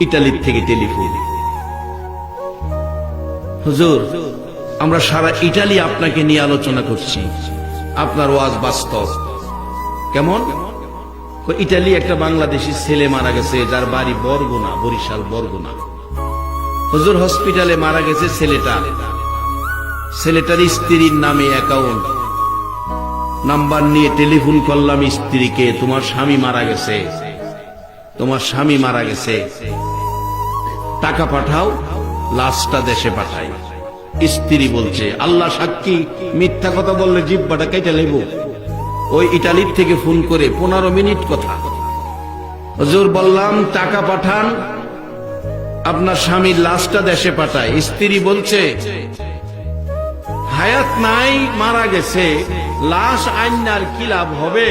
ইটালির থেকে টেলিফোন। হুজুর, আমরা সারা ইটালি আপনাকে নিয়ে আলোচনা করছি, আপনার ওয়াজ বাস্তব। কেমন? ইটালি একটা বাংলাদেশি ছেলে মারা গেছে, যার বাড়ি বরগুনা, বরিশাল বরগুনা। হুজুর, হসপিটালে মারা গেছে ছেলেটার স্ত্রীর নামে অ্যাকাউন্ট নাম্বার নিয়ে টেলিফোন করলাম স্ত্রীকে, তোমার স্বামী মারা গেছে, টাকা পাঠাও, লাশটা দেশে পাঠাই। স্ত্রী বলছে, আল্লাহ সাক্ষী, মিথ্যা কথা বললে জিহ্বাটা কেটে নেব। ওই ইটালির থেকে ফোন করে 15 মিনিট কথা। হুজুর বললাম, টাকা পাঠান, আপনার স্বামীর লাশটা দেশে পাঠায়। স্ত্রী বলছে, হায়াত নাই, মারা গেছে, লাশ আইনার কি লাভ হবে?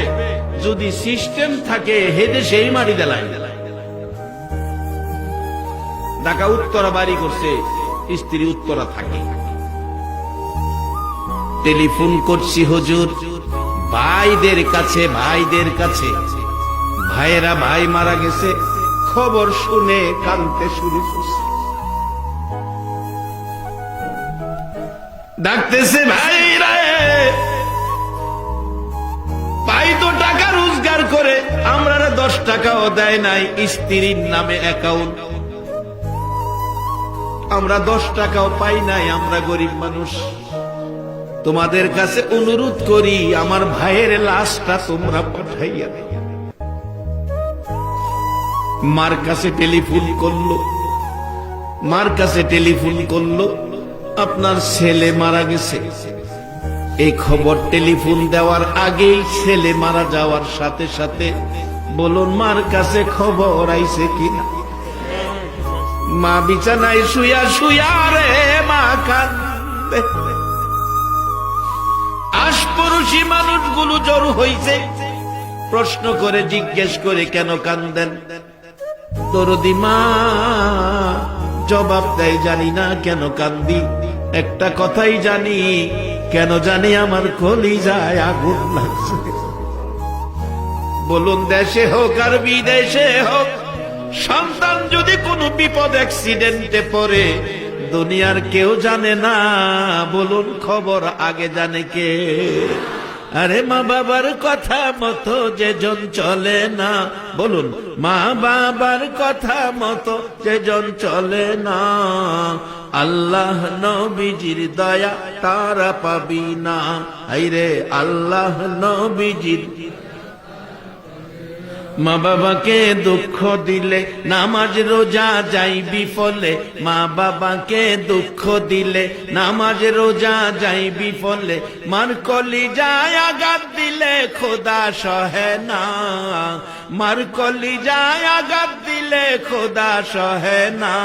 যদি সিস্টেম থাকে হেদে সেই মারি দেলাই। ঢাকা উত্তরা বাড়ি করছে, স্ত্রী উত্তরা থাকে। টেলিফোন করছি হুজুর ভাইদের কাছে, ভাইয়েরা ভাই মারা গেছে, খবর শুনে কাঁদতে শুরু করছে। ডাকতেছে, ভাইরা, ভাই তো টাকা রোজগার করে, আমরা 10 টাকাও দেয় নাই, স্ত্রীর নামে অ্যাকাউন্ট, আমরা 10 টাকাও পাই নাই, আমরা গরিব মানুষ। তোমাদের কাছে অনুরোধ করি, আমার ভাইয়ের লাশটা তোমরা পাঠাইয়া দাও। মার কাছে টেলিফোন করলো, আপনার ছেলে মারা গেছে। এই খবর টেলিফোন দেওয়ার আগেই ছেলে মারা যাওয়ার সাথে সাথে বলুন মার কাছে খবর আইছে কিনা। মা বিছানায় শুয়া রে মা কান্দে। আশপড়শি মানুষগুলো জড়ো হইছে, প্রশ্ন করে জিজ্ঞেস করে, কেন কান্দেন? দরদি মা জবাব দেয়, জানি না কেন কান্দি, একটা কথাই জানি, কেন জানি আমার কলিজায় আগুন লাগছে। বলুন, দেশে হোক আর বিদেশে হোক, সন্তান যদি কোনো বিপদ অ্যাক্সিডেন্টে পড়ে, দুনিয়ার কেউ জানে না, বলুন খবর আগে জানে কে? আরে মা বাবার কথা মতো যেজন চলে না, বলুন মা বাবার কথা মতো যেজন চলে না, আল্লাহ নবীজির দয়া তারা পাবি না। আইরে আল্লাহ নবীজির। মা বাবাকে দুঃখ দিলে নামাজ রোজা যাই বিফলে, মা বাবাকে দুঃখ দিলে নামাজ রোজা যাই বিফলে, মার কলিজায় আঘাত দিলে খোদা সহে না, মার কলিজায় আঘাত দিলে খোদা সহে না,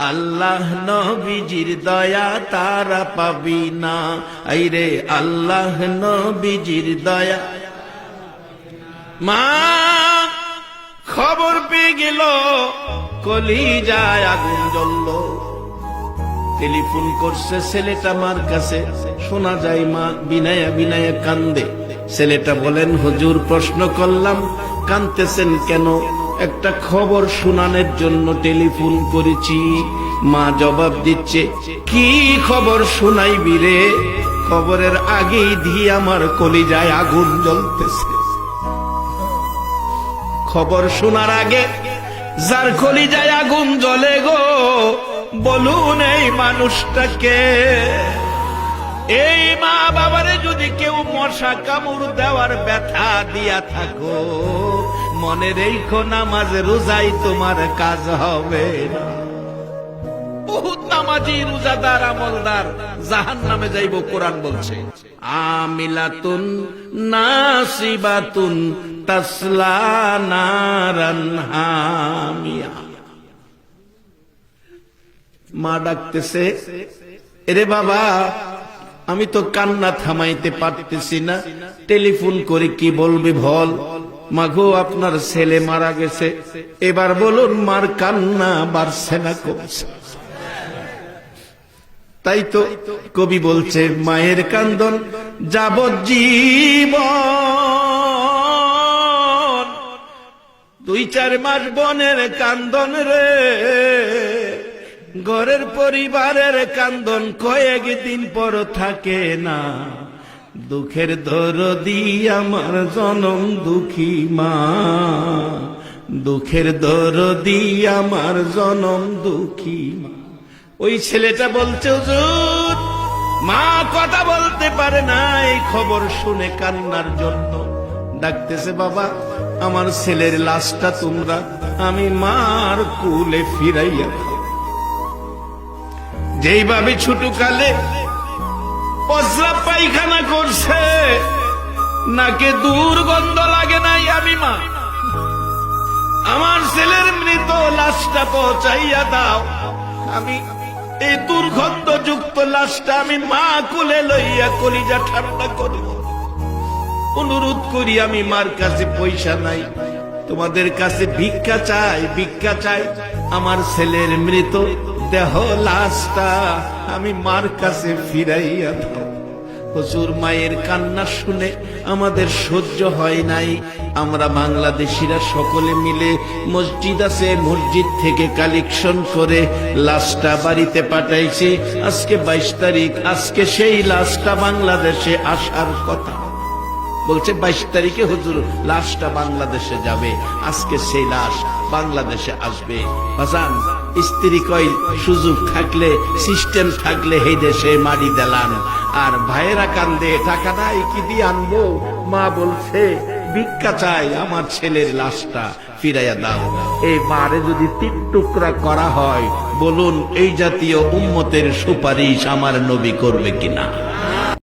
আল্লাহ নবীজির দয়া তারা পাবি না। আইরে আল্লাহ নবীজির দয়া। মা খবর পেয়ে গেল, কলিজায় আগুন জ্বলল। টেলিফোন করছে ছেলেটা মার কাছে, শোনা যায় মা বিনায়া কান্দে। ছেলেটা বলেন, হুজুর প্রশ্ন করলাম, কাঁদতেছেন কেন? একটা খবর শোনানোর জন্য টেলিফোন করেছি। মা জবাব দিচ্ছে, কি খবর শোনাইবি রে? খবরের আগেই দিয়ে আমার কলিজায় আগুন জ্বলতেছে। খবর শোনার আগে যার কলিজায় আগুন জ্বলে গো, বলুন এই মানুষটাকে। এই মা বাবারে যদি কেউ মশা কামড় দেওয়ার ব্যথা দিয়া থাকো, মনে রেখো নামাজ রোজাই তোমার কাজ হবে না। বহুত নামাজি রোজাদার আমলদার জাহান্নামে যাইব, কোরআন বলছে। আমিলাতুন নাসিবাতুন তাসলা নারান হামিয়া। মা ডাকতেছে, এরে বাবা, আমি তো কান্না থামাইতে পারতেছি না, টেলিফোন করে কি বলবি বল। মাগো, আপনার ছেলে মারা গেছে, এবার বলুন মার কান্না বাড়ছে না কমছে? তাই তো কবি বলছে, মায়ের কান্দন যাবজ্জীবন, 2-4 মাস বনের কান্দন রে, ঘরের পরিবারের কান্দন কয়েকদিন পর থাকে না। দুঃখের দরদি আমার জনম দুঃখী মা, দুঃখের দরদি আমার জনম দুঃখী মা। ওই ছেলেটা বলছে, হুজুর মা কথা বলতে পারে না, এই খবর শুনে কান্নার জন্য ডাকতেছে, বাবা আমার ছেলের লাশটা তোমরা আমি মার কুলে ফিরাইয়া দাও। যেইভাবে ছোটকালে প্রস্রাব পায়খানা করছে, নাকে দুর্গন্ধ লাগে নাই, আমি মা আমার ছেলের মৃত লাশটা পৌঁছাইয়া দাও, আমি এই দুর্গন্ধযুক্ত লাশটা আমি মা কোলে লইয়া কলিজা ঠান্ডা করব। অনুরোধ করি, আমি মার কাছে পয়সা নাই, তোমাদের কাছে ভিক্ষা চাই, ভিক্ষা চাই, আমার ছেলের মৃত দেহ লাশটা আমি মার কাছে ফিরাইয়া দাও। হুজুর মায়ের কান্না শুনে আমাদের সহ্য হয় নাই। আমরা বাংলাদেশিরা সকলে মিলে মসজিদ আছে, মসজিদ থেকে কালেকশন করে লাশটা বাড়িতে পাঠাইছি। আজকে 22 তারিখ, আজকে সেই লাশটা বাংলাদেশে আসার কথা। বলছে 22 তারিখে হুজুর লাশটা বাংলাদেশে যাবে, আজকে সেই লাশ বাংলাদেশে আসবে। বাজান স্ত্রী কই, সুযোগ থাকলে সিস্টেম থাকলে এই দেশে মারি দিলাম। আর ভাইয়েরা কান্দে, টাকা নাই কি দিয়ে আনবো? মা বলছে ভিক্ষা চাই, আমার ছেলের লাশটা ফিরাইয়া দাও। এই মারে যদি 3 টুকরা করা হয়, বলুন এই জাতীয় উম্মতের সুপারিশ আমার নবী করবে কিনা?